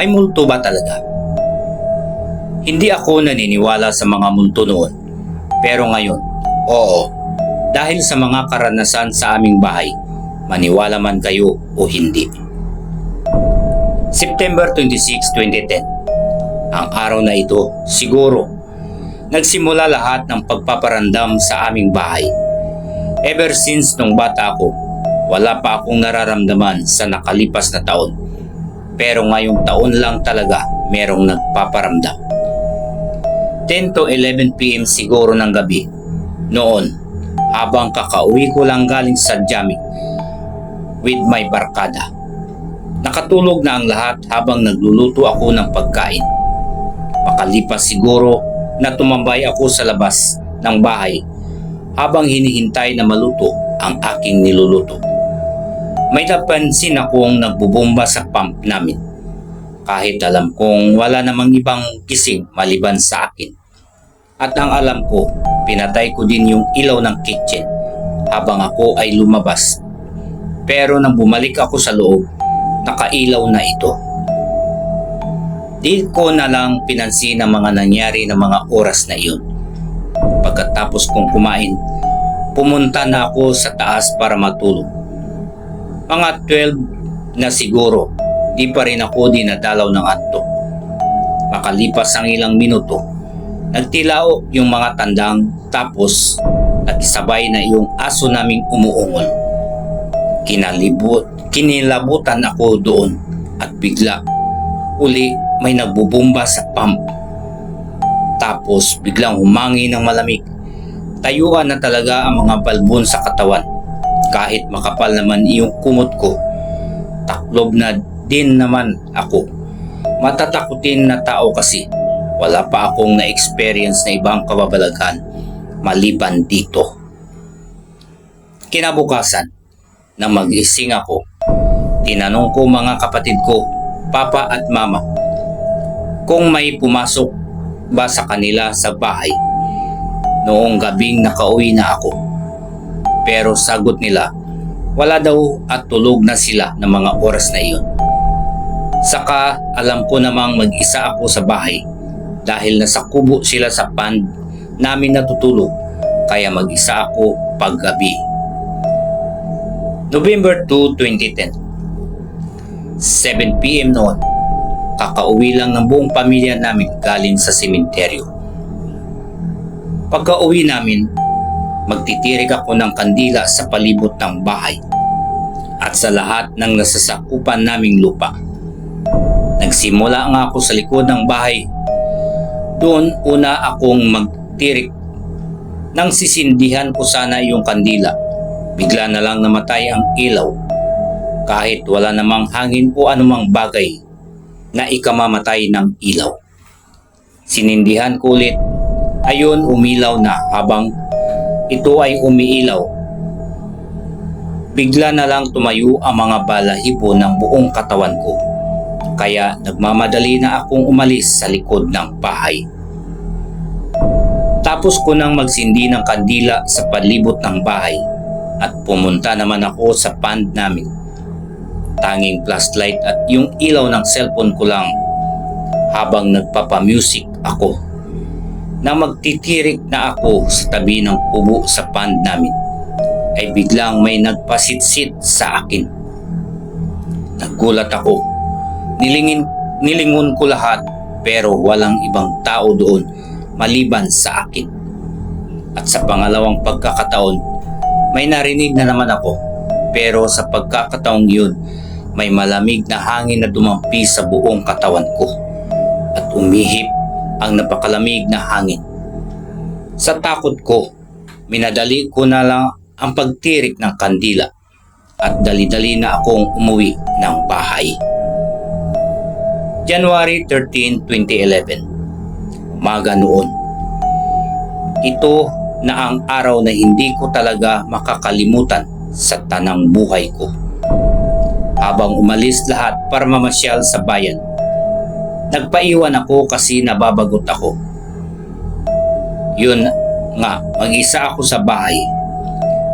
May multo ba talaga? Hindi ako naniniwala sa mga multo noon. Pero ngayon, oo. Dahil sa mga karanasan sa aming bahay, maniwala man kayo o hindi. September 26, 2010. Ang araw na ito, siguro, nagsimula lahat ng pagpaparandam sa aming bahay. Ever since nung bata ako, wala pa akong nararamdaman sa nakalipas na taon. Pero ngayong taon lang talaga merong nagpaparamdam. 10 to 11 PM siguro ng gabi. Noon, habang kakauwi ko lang galing sa jamming with my barkada. Nakatulog na ang lahat habang nagluluto ako ng pagkain. Makalipas siguro na tumambay ako sa labas ng bahay habang hinihintay na maluto ang aking niluluto. May napansin akong nagbubomba sa pump namin. Kahit alam kong wala namang ibang gising maliban sa akin. At ang alam ko, pinatay ko din yung ilaw ng kitchen habang ako ay lumabas. Pero nang bumalik ako sa loob, nakailaw na ito. Di ko na lang pinansin ang mga nangyari na mga oras na iyon. Pagkatapos kong kumain, pumunta na ako sa taas para matulog. Mga 12 na siguro, di pa rin ako dinadalaw ng antok. Makalipas ang ilang minuto, nagtilao yung mga tandang nakisabay na yung aso naming umuungol. Kinilabutan ako doon at bigla uli may nagbubomba sa pump. Tapos biglang humangin ng malamig. Tayuan na talaga ang mga balbon sa katawan. Kahit makapal naman yung kumot ko, taklob na din naman ako. Matatakutin na tao kasi. Wala pa akong na-experience na ibang kababalaghan maliban dito. Kinabukasan, nang mag-ising ako, tinanong ko mga kapatid ko, papa at mama, kung may pumasok ba sa kanila sa bahay noong gabing nakauwi na ako. Pero sagot nila, wala daw at tulog na sila ng mga oras na iyon. Saka alam ko namang mag-isa ako sa bahay dahil nasa kubo sila sa pond namin natutulog, kaya mag-isa ako paggabi. November 2, 2010. 7 PM noon. Kakauwi lang ng buong pamilya namin galing sa sementeryo. Pagka-uwi namin, magtitirik ako ng kandila sa palibot ng bahay at sa lahat ng nasasakupan naming lupa. Nagsimula nga ako sa likod ng bahay. Doon una akong magtirik. Nang sisindihan ko sana yung kandila, bigla na lang namatay ang ilaw. Kahit wala namang hangin o anumang bagay na ikamamatay ng ilaw. Sinindihan ko ulit. Ayun, umilaw na habang ito ay umiilaw. Bigla na lang tumayo ang mga balahibo ng buong katawan ko. Kaya nagmamadali na akong umalis sa likod ng bahay. Tapos ko nang magsindi ng kandila sa palibot ng bahay at pumunta naman ako sa pond namin. Tanging flashlight at yung ilaw ng cellphone ko lang habang nagpapamusic ako. Nang magtitirik na ako sa tabi ng kubo sa pond namin, ay biglang may nagpasitsit sa akin. Nagulat ako. Nilingon ko lahat pero walang ibang tao doon maliban sa akin. At sa pangalawang pagkakataon, may narinig na naman ako. Pero sa pagkakataong yun, may malamig na hangin na dumampi sa buong katawan ko at umihip ang napakalamig na hangin. Sa takot ko, minadali ko na lang ang pagtirik ng kandila at dali-dali na akong umuwi ng bahay. January 13, 2011. Umaga noon. Ito na ang araw na hindi ko talaga makakalimutan sa tanang buhay ko. Habang umalis lahat para mamasyal sa bayan, nagpaiwan ako kasi nababagot ako. Yun nga, mag-isa ako sa bahay.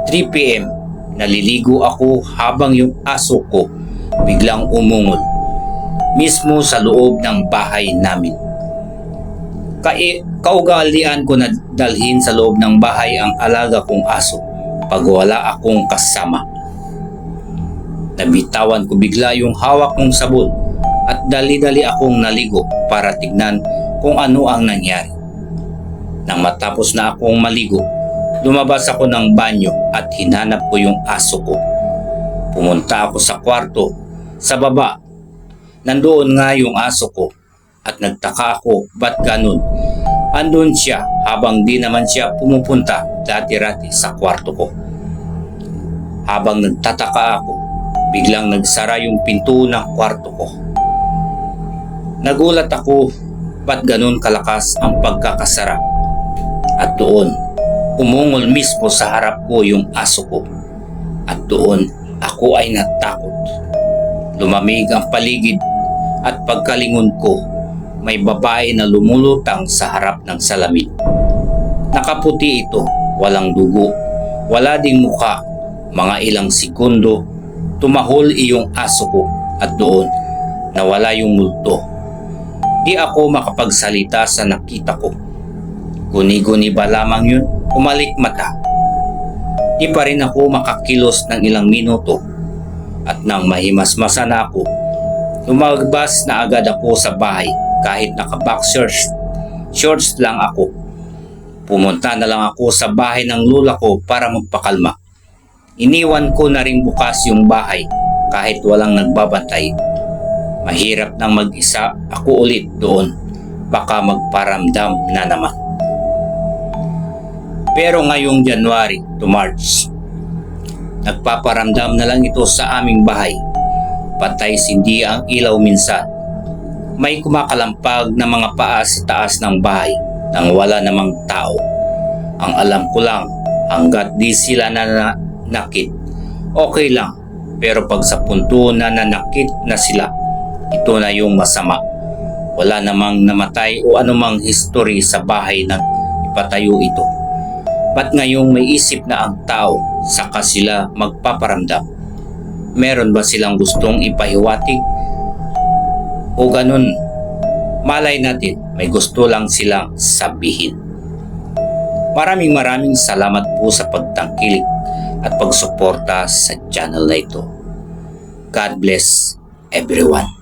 3 PM, naliligo ako habang yung aso ko biglang umungol. mismo sa loob ng bahay namin. Kaugalian ko na dalhin sa loob ng bahay ang alaga kong aso pag wala akong kasama. Nabitawan ko bigla yung hawak kong sabon at dali-dali akong naligo para tignan kung ano ang nangyari. Nang matapos na akong maligo, lumabas ako ng banyo at hinanap ko yung aso ko. Pumunta ako sa kwarto, sa baba. Nandoon nga yung aso ko at nagtaka ako ba't ganun. Andun siya habang di naman siya pumupunta dati-rati sa kwarto ko. Habang nagtataka ako, biglang nagsara yung pinto ng kwarto ko. Nagulat ako ba't ganun kalakas ang pagkakasara. At doon, umungol mismo sa harap ko yung aso ko. At doon, ako ay natakot. Lumamig ang paligid at pagkalingon ko, may babae na lumulutang sa harap ng salamin. Nakaputi ito, walang dugo, wala ding muka. Mga ilang segundo, tumahol iyong aso ko at doon, nawala yung multo. Di ako makapagsalita sa nakita ko. Guni-guni ba lamang yun? Umalik mata. Di pa rin ako makakilos ng ilang minuto at nang mahimasmasa na ako, lumabas na agad ako sa bahay kahit naka-boxers shorts lang ako. Pumunta na lang ako sa bahay ng lola ko para magpakalma. Iniwan ko na rin bukas yung bahay kahit walang nagbabantay. Mahirap nang mag-isa ako ulit doon, baka magparamdam na naman. Pero ngayong January to March, nagpaparamdam na lang ito sa aming bahay. Patay sindi ang ilaw minsan. May kumakalampag na mga paa sa taas ng bahay nang wala namang tao. Ang alam ko lang, hanggat di sila nananakit, okay lang. Pero pag sa punto na nanakit na sila, ito na yung masama. Wala namang namatay o anumang history sa bahay nang ipatayo ito. Ba't ngayong may isip na ang tao, saka sila magpaparamdam? Meron ba silang gustong ipahiwatig? O ganun, malay natin may gusto lang silang sabihin. Maraming salamat po sa pagtangkilik at pagsuporta sa channel na ito. God bless everyone.